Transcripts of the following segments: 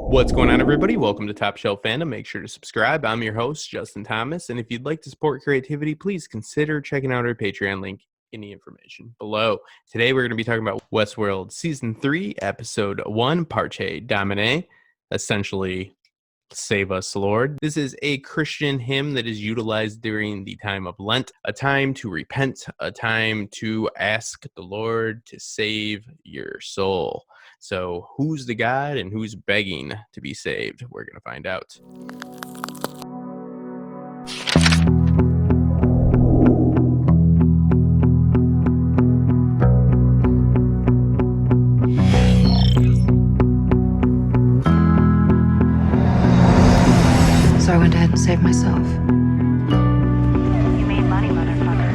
What's going on, everybody? Welcome to TopShelf Fandom. Make sure to subscribe. I'm your host, Justin Thomas, and if you'd like to support creativity, please consider checking out our Patreon link in the information below. Today, we're going to be talking about Westworld Season 3, Episode 1, Parce Domine, essentially, Save Us, Lord. This is a Christian hymn that is utilized during the time of Lent, a time to repent, a time to ask the Lord to save your soul. So who's the God and who's begging to be saved? We're going to find out. So I went ahead and saved myself. You made money, motherfucker.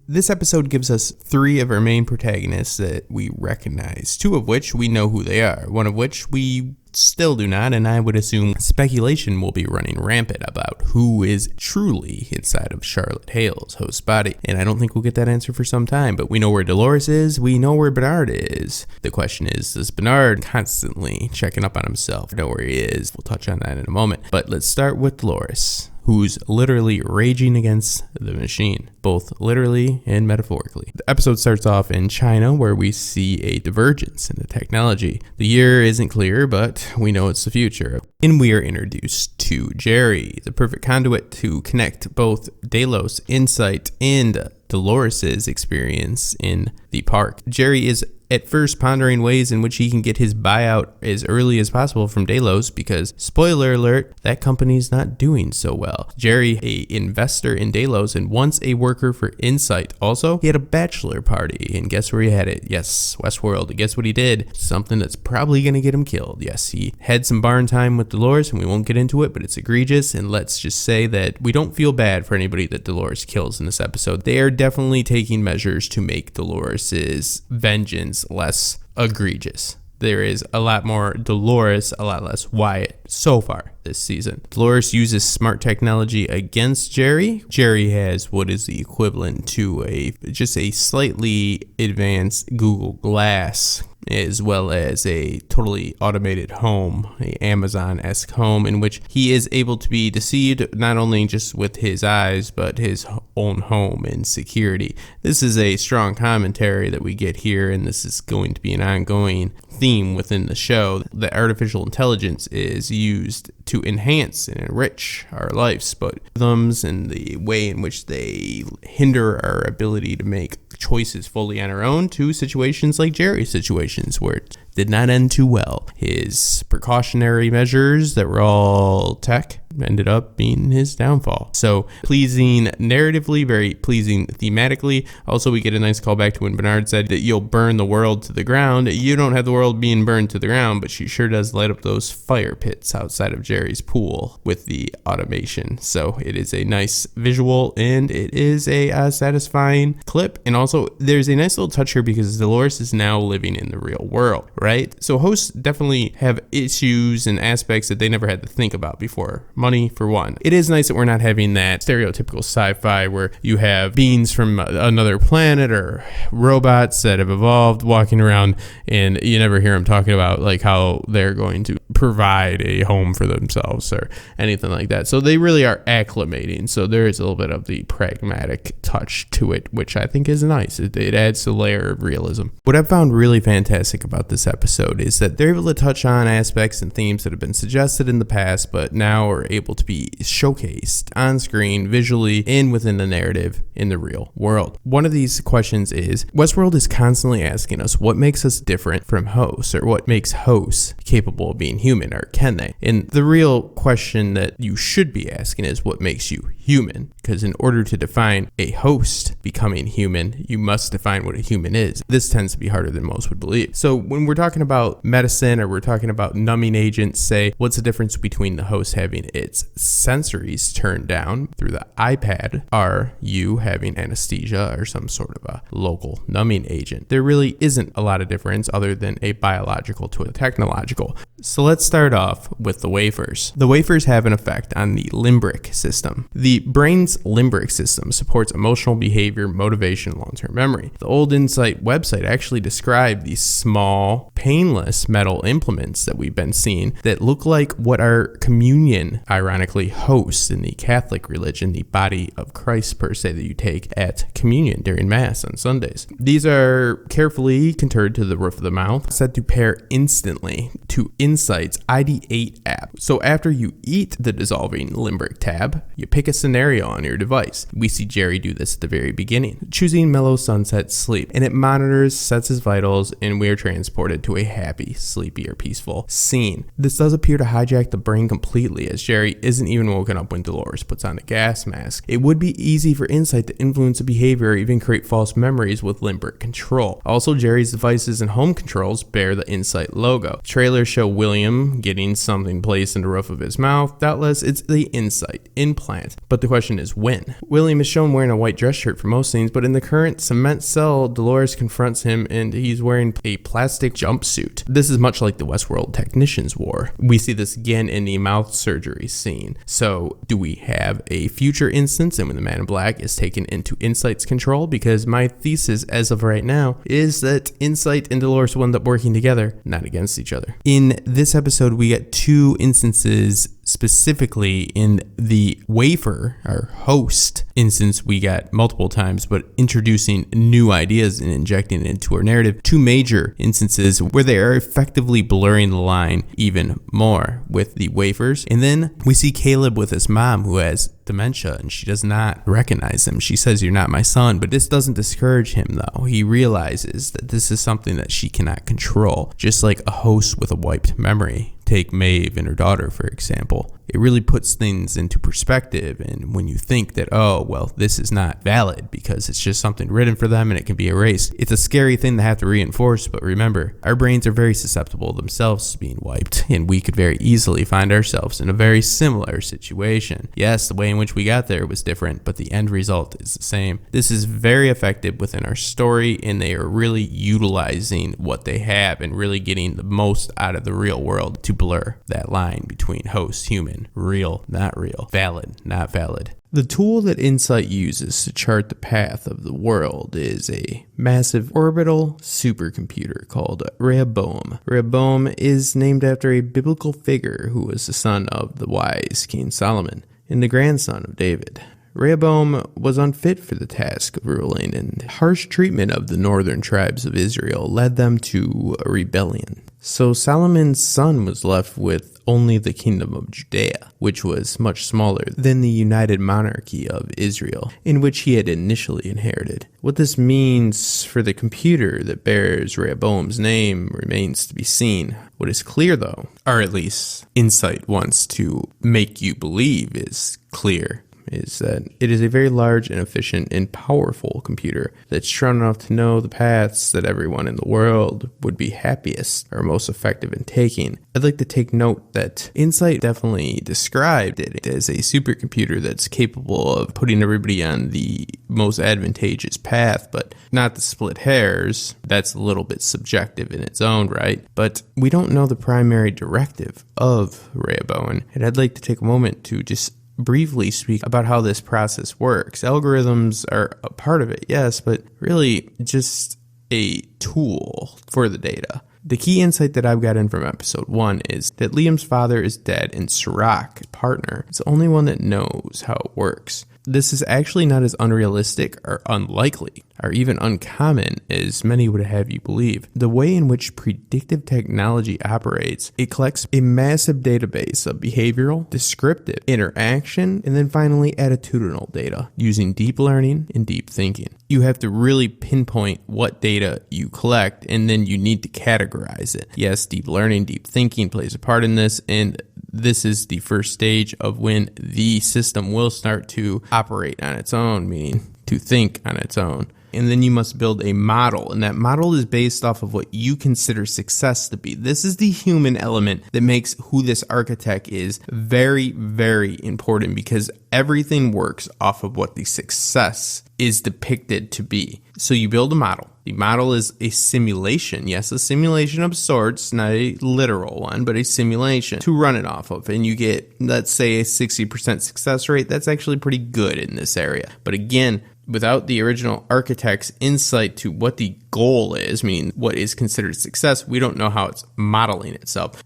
This episode gives us three of our main protagonists that we recognize, two of which we know who they are, one of which we still do not, and I would assume speculation will be running rampant about who is truly inside of Charlotte Hale's host body. And I don't think we'll get that answer for some time, but we know where Dolores is, we know where Bernard is. The question is Bernard constantly checking up on himself? Know where he is. We'll touch on that in a moment. But let's start with Dolores, who's literally raging against the machine, both literally and metaphorically. The episode starts off in China, where we see a divergence in the technology. The year isn't clear, but we know it's the future. And we are introduced to Jerry, the perfect conduit to connect both Delos' insight and Dolores' experience in the park. Jerry is at first pondering ways in which he can get his buyout as early as possible from Delos because, spoiler alert, that company's not doing so well. Jerry, a investor in Delos and once a worker for Insight. Also, he had a bachelor party, and guess where he had it? Yes, Westworld. And guess what he did? Something that's probably going to get him killed. Yes, he had some barn time with Dolores, and we won't get into it, but it's egregious, and let's just say that we don't feel bad for anybody that Dolores kills in this episode. They are definitely taking measures to make Dolores' vengeance less egregious. There is a lot more Dolores, a lot less Wyatt so far this season. Dolores uses smart technology against Jerry. Jerry has what is the equivalent to just a slightly advanced Google Glass, as well as a totally automated home, a Amazon-esque home, in which he is able to be deceived not only just with his eyes, but his own home and security. This is a strong commentary that we get here, and this is going to be an ongoing theme within the show. The artificial intelligence is used to enhance and enrich our lives, but rhythms and the way in which they hinder our ability to make choices fully on our own, to situations like Jerry's situations where it did not end too well. His precautionary measures that were all tech ended up being his downfall. So pleasing narratively, very pleasing thematically. Also, we get a nice callback to when Bernard said that you'll burn the world to the ground. You don't have the world being burned to the ground, but she sure does light up those fire pits outside of Jerry's pool with the automation. So it is a nice visual, and it is a satisfying clip. And also, there's a nice little touch here because Dolores is now living in the real world, right? So hosts definitely have issues and aspects that they never had to think about before. Money, for one. It is nice that we're not having that stereotypical sci-fi where you have beings from another planet or robots that have evolved walking around, and you never hear them talking about like how they're going to provide a home for themselves or anything like that. So they really are acclimating. So there is a little bit of the pragmatic touch to it, which I think is nice. It adds a layer of realism. What I've found really fantastic about this episode is that they're able to touch on aspects and themes that have been suggested in the past, but now are able to be showcased on screen, visually, and within the narrative in the real world. One of these questions is, Westworld is constantly asking us what makes us different from hosts, or what makes hosts capable of being human, or can they? And the real question that you should be asking is, what makes you human? Because in order to define a host becoming human, you must define what a human is. This tends to be harder than most would believe. So when we're talking about medicine, or we're talking about numbing agents, say, what's the difference between the host having its sensories turned down through the iPad, are you having anesthesia or some sort of a local numbing agent? There really isn't a lot of difference other than a biological to a technological. So let's start off with the wafers. The wafers have an effect on the limbic system. The brain's limbic system supports emotional behavior, motivation, long-term memory. The Old Insight website actually described these small, painless metal implements that we've been seeing that look like what our communion, ironically, hosts in the Catholic religion, the body of Christ per se, that you take at communion during Mass on Sundays. These are carefully contoured to the roof of the mouth, said to pair instantly to Insight's ID8 app. So after you eat the dissolving limbic tab, you pick a scenario on your device. We see Jerry do this at the very beginning, choosing mellow sunset sleep, and it monitors, sets his vitals, and we are transported to a happy, sleepy, or peaceful scene. This does appear to hijack the brain completely, as Jerry isn't even woken up when Dolores puts on a gas mask. It would be easy for Insight to influence a behavior or even create false memories with limbic control. Also, Jerry's devices and home controls bear the Insight logo. Trailers show William getting something placed in the roof of his mouth. Doubtless, it's the Insight implant. But the question is when? William is shown wearing a white dress shirt for most scenes, but in the current cement cell, Dolores confronts him and he's wearing a plastic jumpsuit. This is much like the Westworld technicians wore. We see this again in the mouth surgery scene. So do we have a future instance and when the Man in Black is taken into Insight's control? Because my thesis as of right now is that Insight and Dolores will end up working together, not against each other. In this episode, we get two instances specifically. In the wafer, our host instance, we got multiple times, but introducing new ideas and injecting it into our narrative. Two major instances where they are effectively blurring the line even more with the wafers. And then we see Caleb with his mom who has dementia and she does not recognize him. She says, "You're not my son," but this doesn't discourage him though. He realizes that this is something that she cannot control, just like a host with a wiped memory. Take Maeve and her daughter, for example. It really puts things into perspective, and when you think that, oh, well, this is not valid because it's just something written for them and it can be erased, it's a scary thing to have to reinforce. But remember, our brains are very susceptible themselves to being wiped, and we could very easily find ourselves in a very similar situation. Yes, the way in which we got there was different, but the end result is the same. This is very effective within our story, and they are really utilizing what they have and really getting the most out of the real world to blur that line between host, human, real, not real, valid, not valid. The tool that Insight uses to chart the path of the world is a massive orbital supercomputer called Rehoboam. Rehoboam is named after a biblical figure who was the son of the wise King Solomon and the grandson of David. Rehoboam was unfit for the task of ruling, and harsh treatment of the northern tribes of Israel led them to a rebellion. So Solomon's son was left with only the kingdom of Judea, which was much smaller than the united monarchy of Israel, in which he had initially inherited. What this means for the computer that bears Rehoboam's name remains to be seen. What is clear, though, or at least Insight wants to make you believe is clear, is that it is a very large and efficient and powerful computer that's strong enough to know the paths that everyone in the world would be happiest or most effective in taking. I'd like to take note that Insight definitely described it as a supercomputer that's capable of putting everybody on the most advantageous path, but not to split hairs. That's a little bit subjective in its own right, but we don't know the primary directive of Rehoboam, and I'd like to take a moment to just briefly speak about how this process works. Algorithms are a part of it, yes, but really just a tool for the data. The key insight that I've gotten from episode 1 is that Liam's father is dead and Sirach, his partner, is the only one that knows how it works. This is actually not as unrealistic or unlikely or even uncommon as many would have you believe. The way in which predictive technology operates, it collects a massive database of behavioral, descriptive, interaction, and then finally attitudinal data using deep learning and deep thinking. You have to really pinpoint what data you collect, and then you need to categorize it. Yes, deep learning, deep thinking plays a part in this, and this is the first stage of when the system will start to operate on its own, meaning to think on its own. And then you must build a model, and that model is based off of what you consider success to be. This is the human element that makes who this architect is very, very important, because everything works off of what the success is depicted to be. So you build a model. The model is a simulation. Yes, a simulation of sorts, not a literal one, but a simulation to run it off of. And you get, let's say, a 60% success rate. That's actually pretty good in this area. But again, without the original architect's insight to what the goal is, meaning what is considered success, we don't know how it's modeling itself.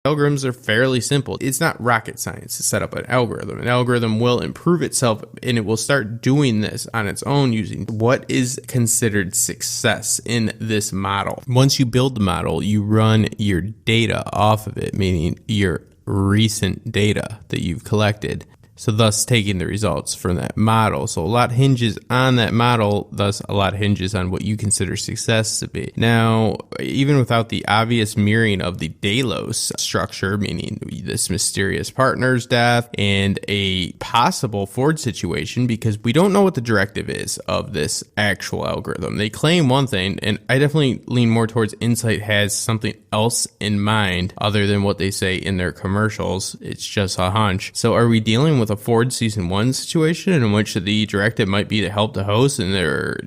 Algorithms are fairly simple. It's not rocket science to set up an algorithm. An algorithm will improve itself, and it will start doing this on its own using what is considered success in this model. Once you build the model, you run your data off of it, meaning your recent data that you've collected. So thus taking the results from that model. So a lot hinges on that model, thus a lot hinges on what you consider success to be. Now, even without the obvious mirroring of the Delos structure, meaning this mysterious partner's death and a possible Ford situation, because we don't know what the directive is of this actual algorithm. They claim one thing, and I definitely lean more towards Insight has something else in mind other than what they say in their commercials. It's just a hunch. So are we dealing with a Ford season 1 situation in which the directive might be to help the host and they're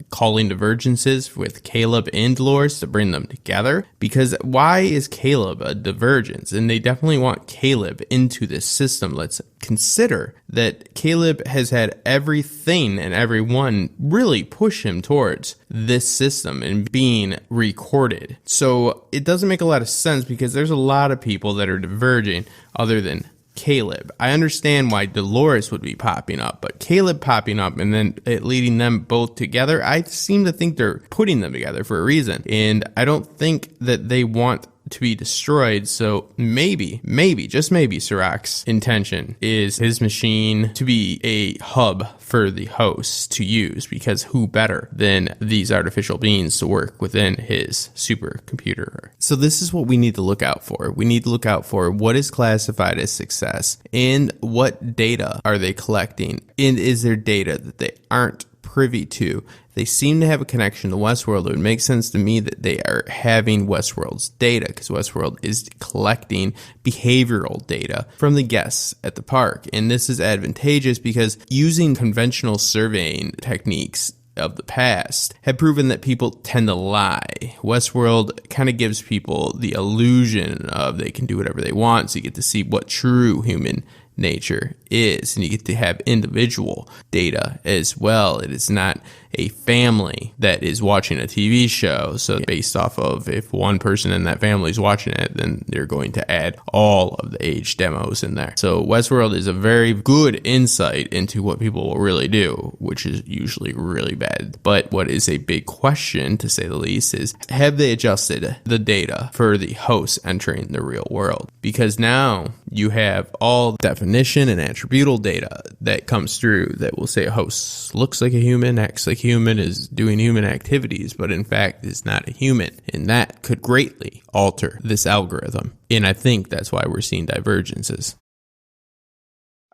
calling divergences with Caleb and Dolores to bring them together? Because why is Caleb a divergence? And they definitely want Caleb into this system. Let's consider that Caleb has had everything and everyone really push him towards this system and being recorded. So it doesn't make a lot of sense because there's a lot of people that are diverging other than Caleb. I understand why Dolores would be popping up, but Caleb popping up and then it leading them both together, I seem to think they're putting them together for a reason. And I don't think that they want to be destroyed. So maybe, just maybe, Sirach's intention is his machine to be a hub for the hosts to use, because who better than these artificial beings to work within his supercomputer? So this is what we need to look out for. We need to look out for what is classified as success and what data are they collecting, and is there data that they aren't privy to. They seem to have a connection to Westworld. It would make sense to me that they are having Westworld's data, because Westworld is collecting behavioral data from the guests at the park. And this is advantageous because using conventional surveying techniques of the past have proven that people tend to lie. Westworld kind of gives people the illusion of they can do whatever they want, so you get to see what true human nature is, and you get to have individual data as well. It is not a family that is watching a TV show, so based off of if one person in that family is watching it, then they're going to add all of the age demos in there. So Westworld is a very good insight into what people will really do, which is usually really bad. But what is a big question, to say the least, is have they adjusted the data for the hosts entering the real world? Because now you have all definition and attributable data that comes through that will say a host looks like a human, acts like a human, is doing human activities, but in fact is not a human. And that could greatly alter this algorithm. And I think that's why we're seeing divergences.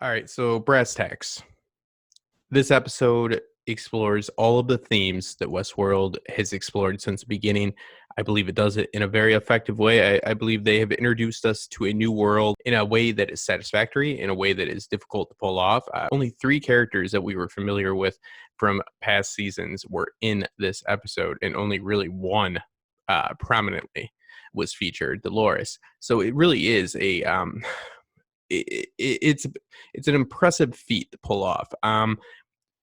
All right, so brass tacks. This episode explores all of the themes that Westworld has explored since the beginning. I believe it does it in a very effective way. I believe they have introduced us to a new world in a way that is satisfactory, in a way that is difficult to pull off. Only 3 characters that we were familiar with from past seasons were in this episode, and only really one prominently was featured, Dolores. So it really is a it's an impressive feat to pull off.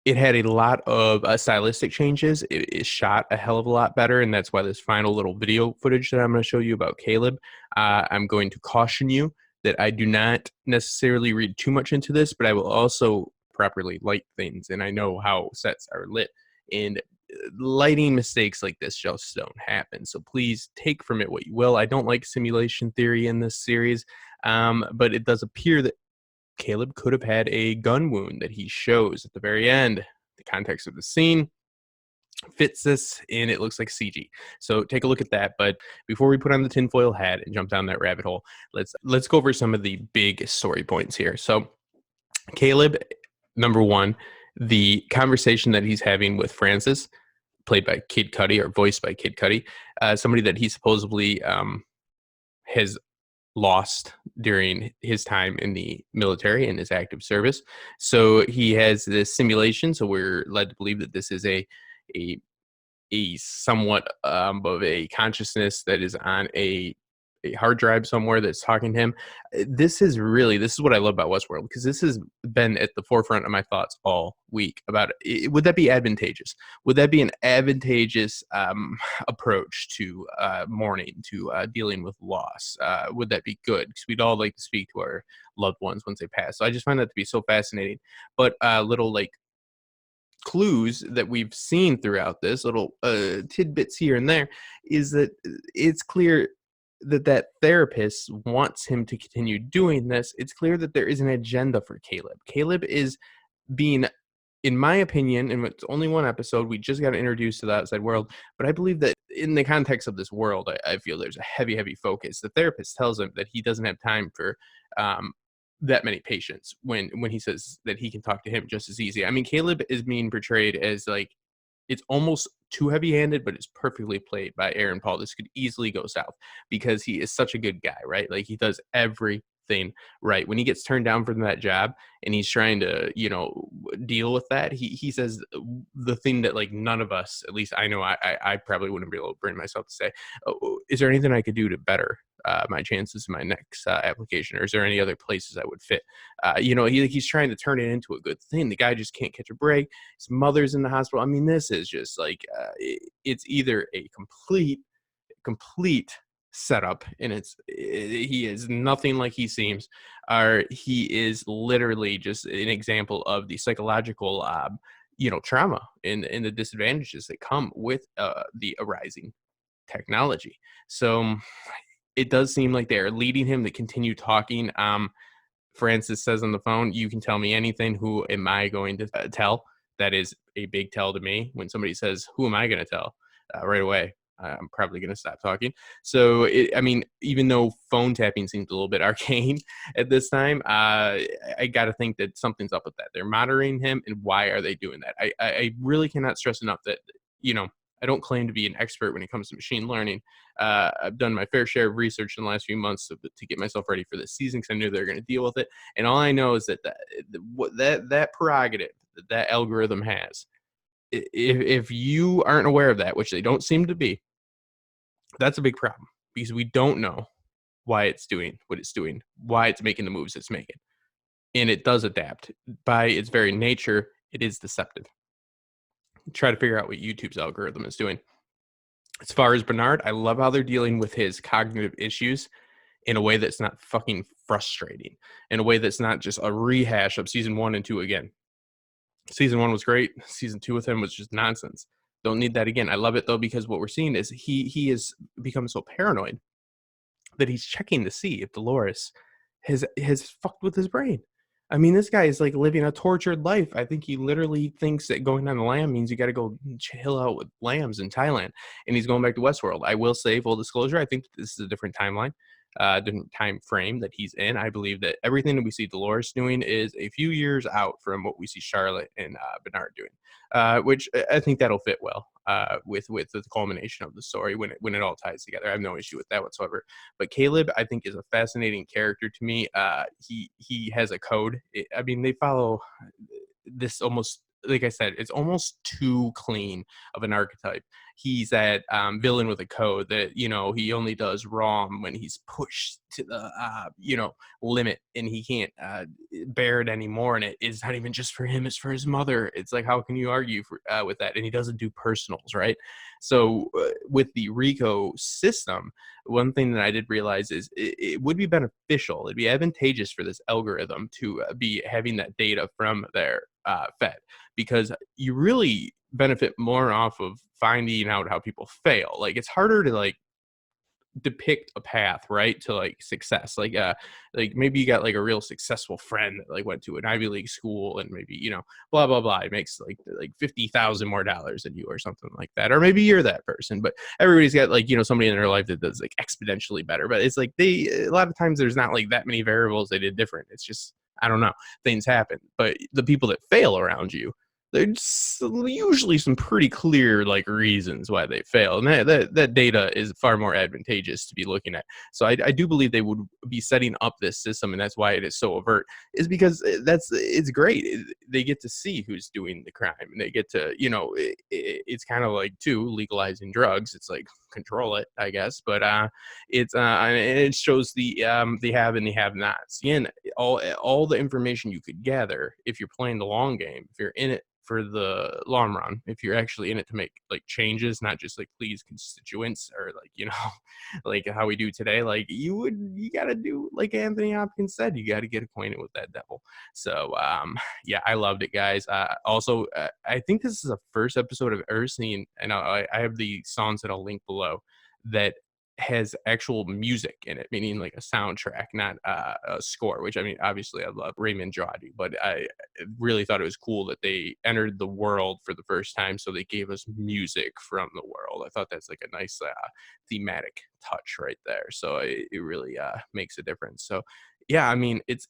It had a lot of stylistic changes. It is shot a hell of a lot better, and that's why this final little video footage that I'm going to show you about Caleb, I'm going to caution you that I do not necessarily read too much into this, but I will also properly light things, and I know how sets are lit, and lighting mistakes like this just don't happen. So please take from it what you will. I don't like simulation theory in this series, but it does appear that Caleb could have had a gun wound that he shows at the very end. The context of the scene fits this, and it looks like CG. So take a look at that. But before we put on the tinfoil hat and jump down that rabbit hole, let's go over some of the big story points here. So Caleb, number one, the conversation that he's having with Francis, played by Kid Cudi or voiced by Kid Cudi, somebody that he supposedly has lost during his time in the military and his active service. So he has this simulation. So we're led to believe that this is a somewhat of a consciousness that is on a hard drive somewhere that's talking to him. This is what I love about Westworld, because this has been at the forefront of my thoughts all week about it. Would that be advantageous? Would that be an advantageous approach to mourning, to dealing with loss? Would that be good? Because we'd all like to speak to our loved ones once they pass. So I just find that to be so fascinating. But little like clues that we've seen throughout this, little tidbits here and there, is that it's clear that therapist wants him to continue doing this. It's clear that there is an agenda for Caleb. Caleb is being, in my opinion, and it's only one episode, we just got introduced to the outside world, but I believe that in the context of this world, I feel there's a heavy focus. The therapist tells him that he doesn't have time for that many patients when he says that he can talk to him just as easy. I mean, Caleb is being portrayed as like, it's almost too heavy-handed, but it's perfectly played by Aaron Paul. This could easily go south because he is such a good guy, right? Like, he does everything right. When he gets turned down from that job and he's trying to, deal with that, he says the thing that, like, none of us, at least I know I probably wouldn't be able to bring myself to say, oh, is there anything I could do to better my chances in my next application, or is there any other places I would fit? He's trying to turn it into a good thing. The guy just can't catch a break. His mother's in the hospital. I mean, this is just like it's either a complete setup, and he is nothing like he seems, or he is literally just an example of the psychological trauma and the disadvantages that come with the arising technology. So it does seem like they're leading him to continue talking. Francis says on the phone, "You can tell me anything. Who am I going to tell?" That is a big tell to me. When somebody says, "Who am I going to tell?" Right away, I'm probably going to stop talking. So, even though phone tapping seems a little bit arcane at this time, I got to think that something's up with that. They're monitoring him, and why are they doing that? I really cannot stress enough that, I don't claim to be an expert when it comes to machine learning. I've done my fair share of research in the last few months to get myself ready for this season, because I knew they were going to deal with it. And all I know is that prerogative that algorithm has, if you aren't aware of that, which they don't seem to be, that's a big problem, because we don't know why it's doing what it's doing, why it's making the moves it's making. And it does adapt. By its very nature, it is deceptive. Try to figure out what YouTube's algorithm is doing. As far as Bernard, I love how they're dealing with his cognitive issues in a way that's not fucking frustrating, in a way that's not just a rehash of season 1 and 2 again. Season 1 was great. Season 2 with him was just nonsense. Don't need that again. I love it though, because what we're seeing is he has become so paranoid that he's checking to see if Dolores has fucked with his brain. I mean, this guy is like living a tortured life. I think he literally thinks that going on the lam means you got to go chill out with lambs in Thailand, and he's going back to Westworld. I will say, full disclosure, I think this is a different timeline, different time frame that he's in. I believe that everything that we see Dolores doing is a few years out from what we see Charlotte and Bernard doing, which I think that'll fit well with the culmination of the story when it all ties together. I have no issue with that whatsoever. But Caleb, I think, is a fascinating character to me. He has a code. They follow this almost, like I said, it's almost too clean of an archetype. He's that villain with a code that, he only does wrong when he's pushed to the, limit, and he can't bear it anymore. And it is not even just for him, it's for his mother. It's like, how can you argue with that? And he doesn't do personals, right? So with the RICO system, one thing that I did realize is it would be beneficial. It'd be advantageous for this algorithm to be having that data from their Fed, because you really benefit more off of finding out how people fail. Like, it's harder to like depict a path, right, to like success. Like maybe you got like a real successful friend that like went to an Ivy League school, and maybe blah blah blah, it makes like $50,000 more than you, or something like that. Or maybe you're that person, but everybody's got like somebody in their life that does like exponentially better. But it's like a lot of times there's not like that many variables they did different. It's just, I don't know, things happen. But the people that fail around you, there's usually some pretty clear like reasons why they fail, and that data is far more advantageous to be looking at. So I do believe they would be setting up this system, and that's why it is so overt, is because it's great. They get to see who's doing the crime, and they get to, it's kind of like too legalizing drugs. It's like control it, I guess, but it shows the have and the have nots. Again, all the information you could gather if you're playing the long game, if you're in it for the long run, if you're actually in it to make like changes, not just like please constituents or like, like how we do today, like you gotta do like Anthony Hopkins said, you gotta get acquainted with that devil. So yeah, I loved it, guys. Also, I think this is the first episode I've ever seen, and I have the songs that I'll link below, that has actual music in it, meaning like a soundtrack, not a score, which I mean, obviously I love Raymond Djawadi, but I really thought it was cool that they entered the world for the first time, so they gave us music from the world. I thought that's like a nice thematic touch right there, so it really makes a difference. So yeah, I mean, it's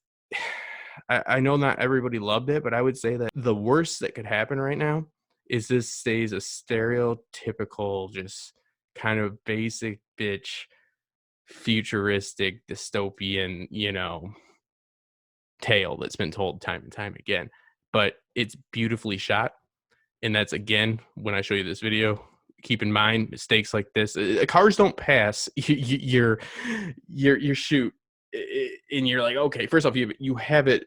I know not everybody loved it, but I would say that the worst that could happen right now is this stays a stereotypical, just kind of basic bitch, futuristic, dystopian, tale that's been told time and time again. But it's beautifully shot. And that's, again, when I show you this video, keep in mind mistakes like this. Cars don't pass your shoot, and you're like, okay, first off, you have it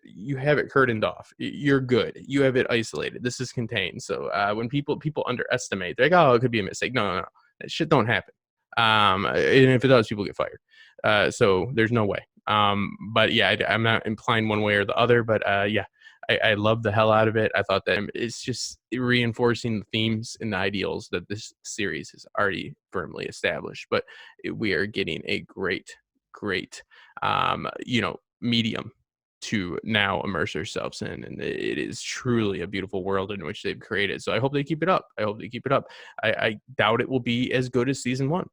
curtained off. You're good. You have it isolated. This is contained. So when people underestimate, they're like, oh, it could be a mistake. No. That shit don't happen. And if it does, people get fired. So there's no way. But yeah, I'm not implying one way or the other, but yeah, I love the hell out of it. I thought that it's just reinforcing the themes and the ideals that this series has already firmly established. But we are getting a great, medium to now immerse ourselves in, and it is truly a beautiful world in which they've created. So I hope they keep it up. I doubt it will be as good as season 1,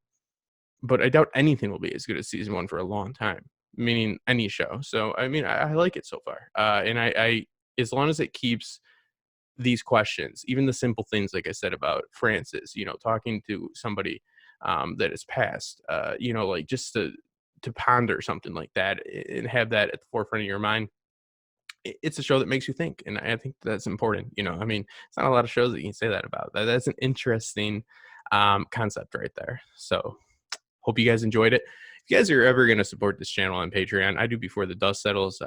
but I doubt anything will be as good as season 1 for a long time, meaning any show. So I mean, I like it so far, and I as long as it keeps these questions, even the simple things like I said about Francis, talking to somebody that has passed, like just to ponder something like that and have that at the forefront of your mind. It's a show that makes you think, and I think that's important. I mean, it's not a lot of shows that you can say that about. That's an interesting concept right there. So hope you guys enjoyed it. If you guys are ever going to support this channel on Patreon, I do Before the Dust Settles.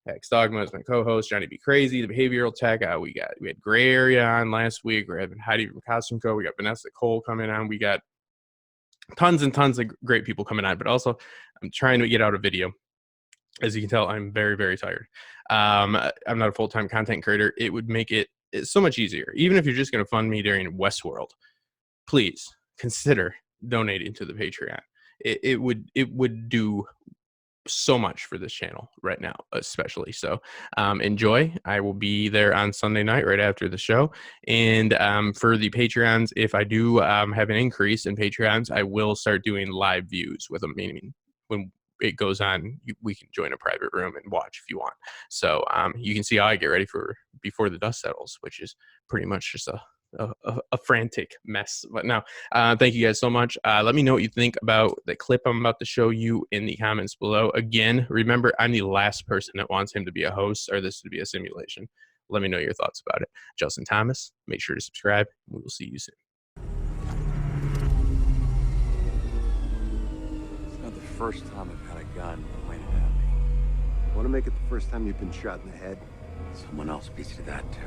X Dogma is my co-host. Johnny B. Crazy, the behavioral tech. We had Gray Area on last week. We're having Heidi from Costume Co. We got Vanessa Cole coming on. We got tons and tons of great people coming on. But also, I'm trying to get out a video. As you can tell, I'm very, very tired. I'm not a full-time content creator. It would make it so much easier. Even if you're just going to fund me during Westworld, please consider donating to the Patreon. It would do so much for this channel right now, especially. So enjoy. I will be there on Sunday night right after the show. And for the Patreons, if I do have an increase in Patreons, I will start doing live views with them, meaning when it goes on, we can join a private room and watch if you want. So you can see how I get ready for Before the Dust Settles, which is pretty much just a frantic mess. But now, thank you guys so much. Let me know what you think about the clip I'm about to show you in the comments below. Again, remember, I'm the last person that wants him to be a host or this to be a simulation. Let me know your thoughts about it. Justin Thomas, make sure to subscribe. We will see you soon. It's not the first time I've had a gun pointed at me. Want to make it the first time you've been shot in the head? Someone else beats you to that, too.